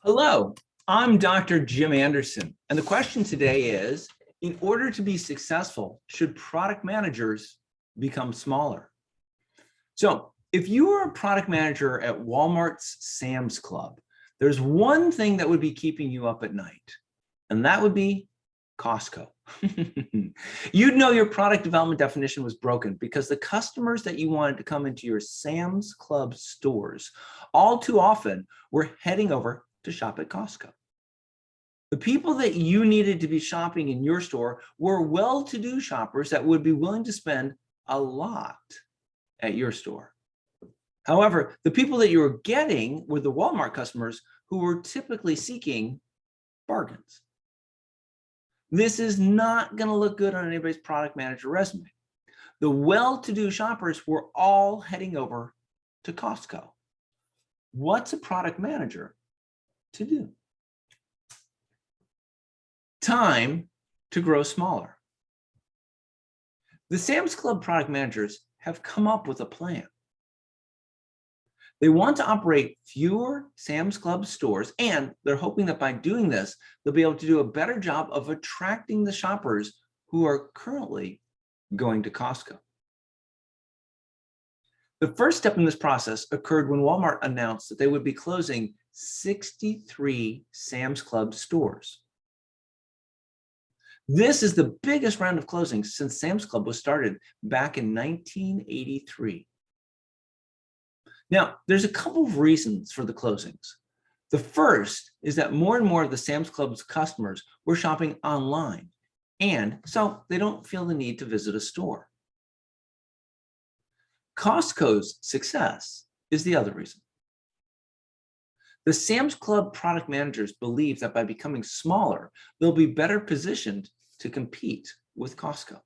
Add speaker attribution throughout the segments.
Speaker 1: Hello, I'm Dr. Jim Anderson, and the question today is, in order to be successful, should product managers become smaller? So if you are a product manager at Walmart's Sam's Club, there's one thing that would be keeping you up at night, and that would be Costco. You'd know your product development definition was broken because the customers that you wanted to come into your Sam's Club stores all too often were heading over to shop at Costco. The people that you needed to be shopping in your store were well-to-do shoppers that would be willing to spend a lot at your store. However, the people that you were getting were the Walmart customers who were typically seeking bargains. This is not going to look good on anybody's product manager resume. The well-to-do shoppers were all heading over to Costco. What's a product manager to do? Time to grow smaller. The Sam's Club product managers have come up with a plan. They want to operate fewer Sam's Club stores, and they're hoping that by doing this, they'll be able to do a better job of attracting the shoppers who are currently going to Costco. The first step in this process occurred when Walmart announced that they would be closing 63 Sam's Club stores. This is the biggest round of closings since Sam's Club was started back in 1983. Now, there's a couple of reasons for the closings. The first is that more and more of the Sam's Club's customers were shopping online, and so they don't feel the need to visit a store. Costco's success is the other reason. The Sam's Club product managers believe that by becoming smaller, they'll be better positioned to compete with Costco.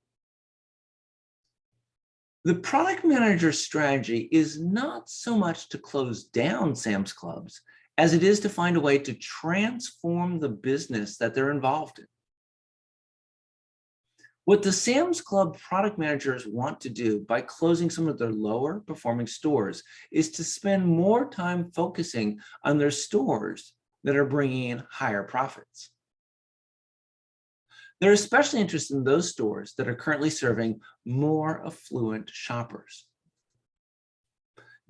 Speaker 1: The product manager's strategy is not so much to close down Sam's Clubs as it is to find a way to transform the business that they're involved in. What the Sam's Club product managers want to do by closing some of their lower performing stores is to spend more time focusing on their stores that are bringing in higher profits. They're especially interested in those stores that are currently serving more affluent shoppers.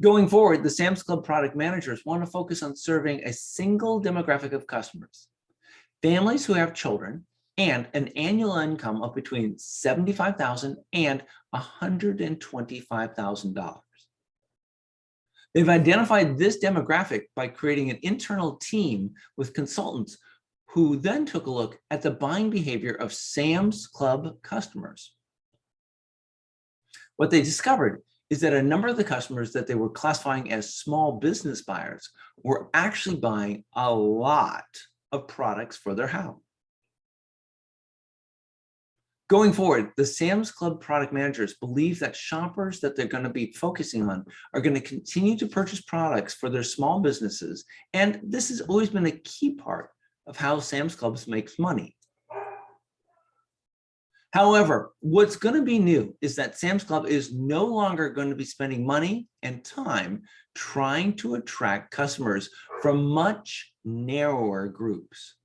Speaker 1: Going forward, the Sam's Club product managers want to focus on serving a single demographic of customers, families who have children and an annual income of between $75,000 and $125,000. They've identified this demographic by creating an internal team with consultants who then took a look at the buying behavior of Sam's Club customers. What they discovered is that a number of the customers that they were classifying as small business buyers were actually buying a lot of products for their house. Going forward, the Sam's Club product managers believe that shoppers that they're going to be focusing on are going to continue to purchase products for their small businesses, and this has always been a key part of how Sam's Club makes money. However, what's going to be new is that Sam's Club is no longer going to be spending money and time trying to attract customers from much narrower groups.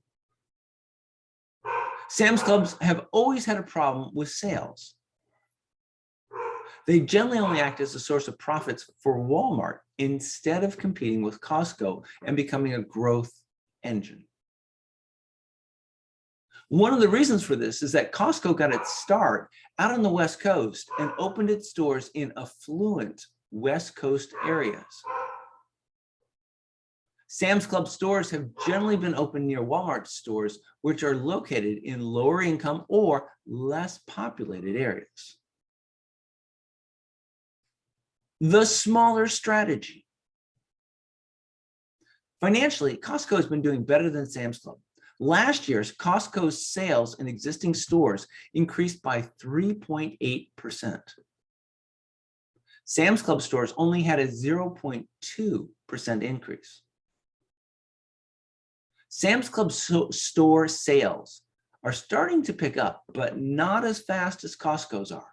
Speaker 1: Sam's Clubs have always had a problem with sales. They generally only act as a source of profits for Walmart instead of competing with Costco and becoming a growth engine. One of the reasons for this is that Costco got its start out on the West Coast and opened its stores in affluent West Coast areas. Sam's Club stores have generally been opened near Walmart stores, which are located in lower income or less populated areas. The smaller strategy. Financially, Costco has been doing better than Sam's Club. Last year, Costco's sales in existing stores increased by 3.8%. Sam's Club stores only had a 0.2% increase. Sam's Club store sales are starting to pick up, but not as fast as Costco's are.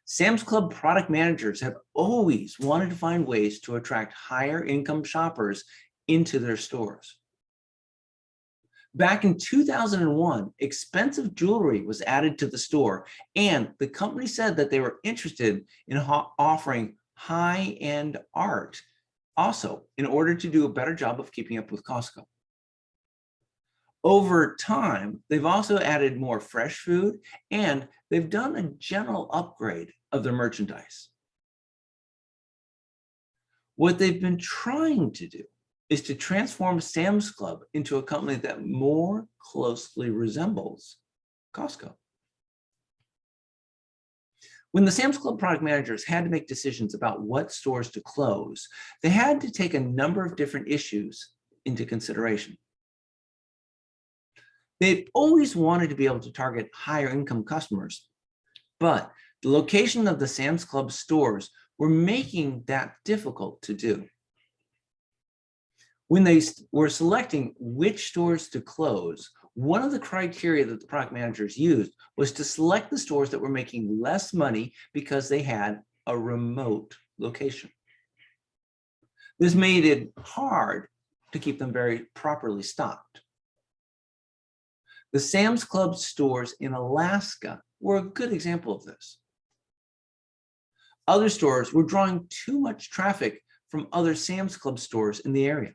Speaker 1: Sam's Club product managers have always wanted to find ways to attract higher income shoppers into their stores. Back in 2001, expensive jewelry was added to the store, and the company said that they were interested in offering high-end art also in order to do a better job of keeping up with Costco. Over time, they've also added more fresh food, and they've done a general upgrade of their merchandise. What they've been trying to do is to transform Sam's Club into a company that more closely resembles Costco. When the Sam's Club product managers had to make decisions about what stores to close, they had to take a number of different issues into consideration. They've always wanted to be able to target higher income customers, but the location of the Sam's Club stores were making that difficult to do. When they were selecting which stores to close, one of the criteria that the product managers used was to select the stores that were making less money because they had a remote location. This made it hard to keep them very properly stocked. The Sam's Club stores in Alaska were a good example of this. Other stores were drawing too much traffic from other Sam's Club stores in the area.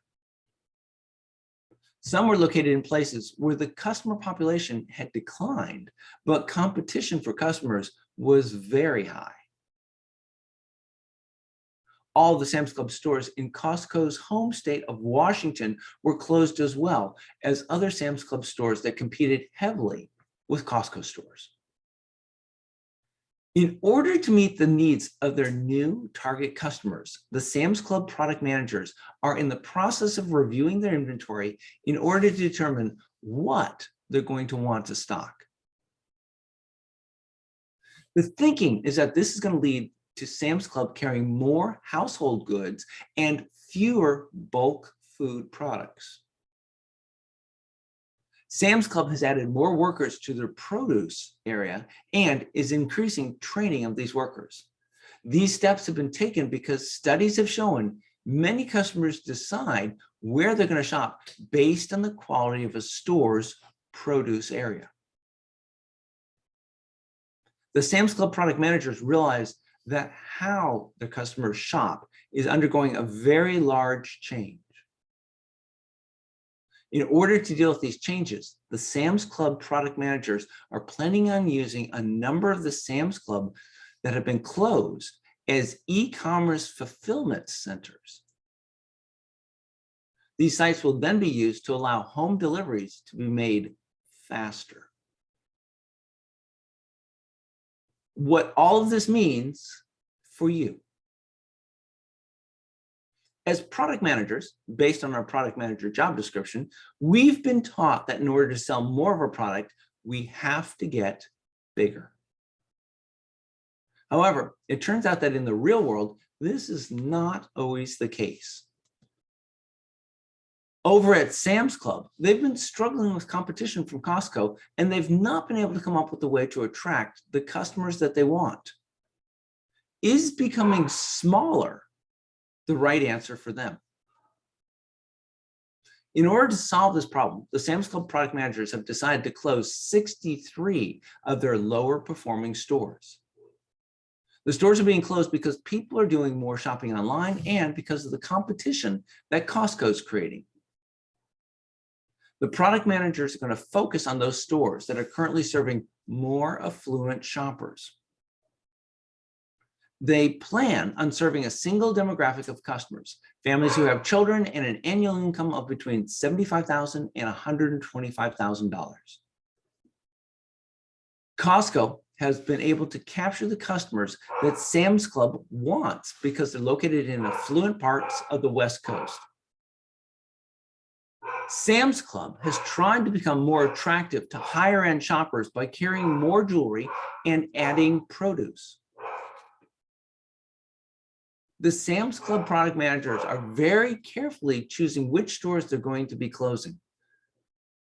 Speaker 1: Some were located in places where the customer population had declined, but competition for customers was very high. All the Sam's Club stores in Costco's home state of Washington were closed, as well as other Sam's Club stores that competed heavily with Costco stores. In order to meet the needs of their new target customers, the Sam's Club product managers are in the process of reviewing their inventory in order to determine what they're going to want to stock. The thinking is that this is going to lead to Sam's Club carrying more household goods and fewer bulk food products. Sam's Club has added more workers to their produce area and is increasing training of these workers. These steps have been taken because studies have shown many customers decide where they're going to shop based on the quality of a store's produce area. The Sam's Club product managers realize that how their customers shop is undergoing a very large change. In order to deal with these changes, the Sam's Club product managers are planning on using a number of the Sam's Club that have been closed as e-commerce fulfillment centers. These sites will then be used to allow home deliveries to be made faster. What all of this means for you. As product managers, based on our product manager job description, we've been taught that in order to sell more of our product, we have to get bigger. However, it turns out that in the real world, this is not always the case. Over at Sam's Club, they've been struggling with competition from Costco, and they've not been able to come up with a way to attract the customers that they want. Is becoming smaller the right answer for them? In order to solve this problem, the Sam's Club product managers have decided to close 63 of their lower performing stores. The stores are being closed because people are doing more shopping online and because of the competition that Costco is creating. The product managers are going to focus on those stores that are currently serving more affluent shoppers. They plan on serving a single demographic of customers, families who have children and an annual income of between $75,000 and $125,000. Costco has been able to capture the customers that Sam's Club wants because they're located in affluent parts of the West Coast. Sam's Club has tried to become more attractive to higher end shoppers by carrying more jewelry and adding produce. The Sam's Club product managers are very carefully choosing which stores they're going to be closing.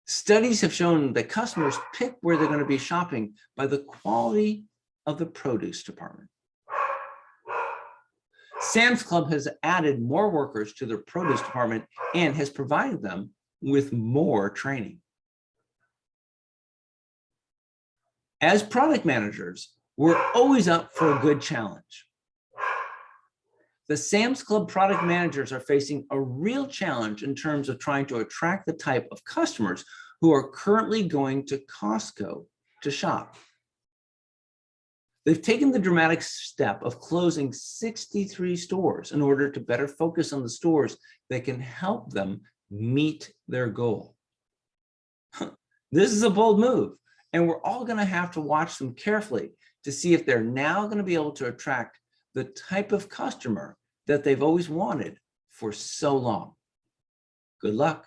Speaker 1: Studies have shown that customers pick where they're going to be shopping by the quality of the produce department. Sam's Club has added more workers to their produce department and has provided them with more training. As product managers, we're always up for a good challenge. The Sam's Club product managers are facing a real challenge in terms of trying to attract the type of customers who are currently going to Costco to shop. They've taken the dramatic step of closing 63 stores in order to better focus on the stores that can help them meet their goal. This is a bold move, and we're all going to have to watch them carefully to see if they're now going to be able to attract the type of customer that they've always wanted for so long. Good luck.